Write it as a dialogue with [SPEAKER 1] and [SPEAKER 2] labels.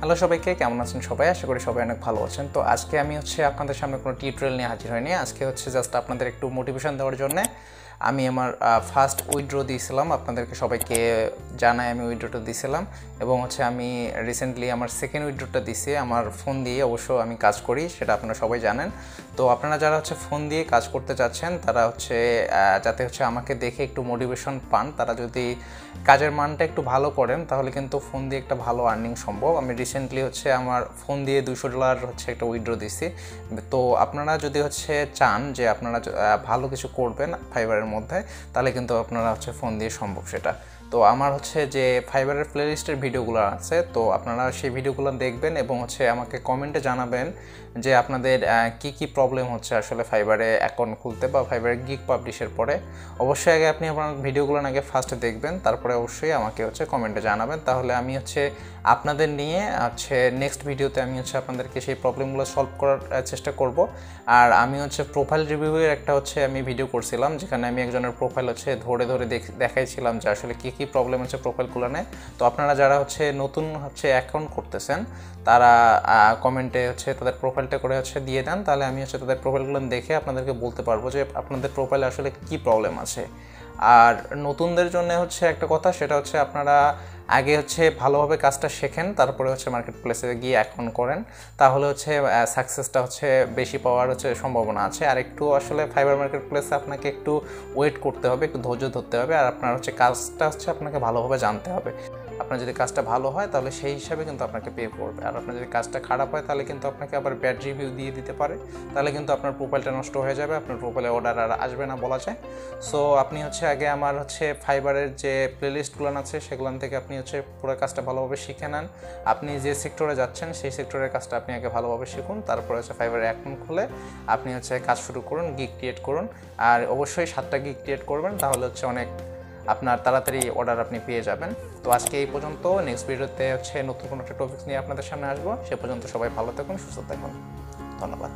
[SPEAKER 1] Hello সবাইকে, কেমন আছেন সবাই? আশা করি সবাই অনেক ভালো আছেন। তো আজকে আমি আপনাদের সামনে কোনো টিউটোরিয়াল নিয়ে হাজির হইনি। আজকে জাস্ট আপনাদের একটু মোটিভেশন দেওয়ার জন্য আমি আমার ফার্স্ট উইথড্র দিয়েছিলাম, আপনাদেরকে সবাইকে জানাই আমি উইথড্রটা দিয়েছিলাম। এবং আমি রিসেন্টলি আমার সেকেন্ড উইথড্রটা দিছি আমার ফোন দিয়ে। অবশ্য আমি কাজ করি, সেটা আপনারা সবাই জানেন। তো আপনারা যারা ফোন দিয়ে কাজ করতে চাচ্ছেন তারা যাতে আমাকে দেখে একটু মোটিভেশন পান, তারা যদি কাজের মানটা একটু ভালো করেন তাহলে কিন্তু ফোন দিয়ে একটা ভালো আর্নিং সম্ভব। আমি রিসেন্টলি আমার ফোন দিয়ে $200 একটা উইথড্র দিছি। তো আপনারা যদি চান যে আপনারা ভালো কিছু করবেন ফাইবারের মধ্যে, তাহলে কিন্তু আপনারা ফোন দিয়ে সম্ভব সেটা। তো আমার যে ফাইবারের প্লেলিস্টের ভিডিওগুলো আছে, তো আপনারা সেই ভিডিওগুলো দেখবেন এবং আমাকে কমেন্টে জানাবেন যে আপনাদের কি কি প্রবলেম হচ্ছে আসলে ফাইবারে অ্যাকাউন্ট খুলতে বা ফাইবারে গিগ পাবলিশের পরে। অবশ্যই আগে আপনি আপনার ভিডিওগুলো আগে ফার্স্টে দেখবেন, তারপরে অবশ্যই আমাকে কমেন্টে জানাবেন। তাহলে আমি আপনাদের নিয়ে নেক্সট ভিডিওতে আমি আপনাদেরকে সেই প্রবলেমগুলো সলভ করার চেষ্টা করব। আর আমি প্রোফাইল রিভিউয়ের একটা আমি ভিডিও করছিলাম, যেখানে আমি একজনের প্রোফাইল ধরে ধরে দেখাইছিলাম যে আসলে কী কী প্রবলেম প্রোফাইলগুলো নেয়। তো আপনারা যারা নতুন অ্যাকাউন্ট করতেছেন তারা কমেন্টে তাদের প্রোফাইলটা করে দিয়ে দেন, তাহলে আমি তাদের প্রোফাইলগুলো দেখে আপনাদেরকে বলতে পারবো যে আপনাদের প্রোফাইলে আসলে কী প্রবলেম আছে। আর নতুনদের জন্য একটা কথা, সেটা আপনারা আগে ভালোভাবে কাজটা শেখেন, তারপরে মার্কেট প্লেসে গিয়ে অ্যাকাউন্ট করেন, তাহলে সাকসেসটা বেশি পাওয়ার সম্ভাবনা আছে। আর একটু ফাইবার মার্কেট প্লেসে আপনাকে একটু ওয়েট করতে হবে, একটু ধৈর্য ধরতে হবে। আর আপনার কাজটা আপনাকে ভালোভাবে জানতে হবে। আপনার যদি কাজটা ভালো হয় তাহলে সেই হিসাবে কিন্তু আপনাকে পে করবে। আর আপনার যদি কাজটা খারাপ হয় তাহলে কিন্তু আপনাকে আবার ব্যাড রিভিউ দিয়ে দিতে পারে, তাহলে কিন্তু আপনার প্রোফাইলটা নষ্ট হয়ে যাবে, আপনার প্রোফাইলে অর্ডার আর আসবে না বলা যায়। সো আপনি আগে আমার ফাইবারের যে প্লেলিস্টগুলো আছে সেগুলো থেকে আপনি পুরো কাজটা ভালোভাবে শিখে নেন। আপনি যে সেক্টরে যাচ্ছেন সেই সেক্টরের কাজটা আপনি আগে ভালোভাবে শিখুন, তারপরে ফাইবারে অ্যাকাউন্ট খুলে আপনি কাজ শুরু করুন, গিগ ক্রিয়েট করুন। আর অবশ্যই 7টা গিগ ক্রিয়েট করবেন, তাহলে অনেক আপনার তাড়াতাড়ি অর্ডার আপনি পেয়ে যাবেন। তো আজকে এই পর্যন্ত। নেক্সট ভিডিওতে নতুন কোনো একটা টপিক নিয়ে আপনাদের সামনে আসবো। সে পর্যন্ত সবাই ভালো থাকুন, সুস্থ থাকুন। ধন্যবাদ।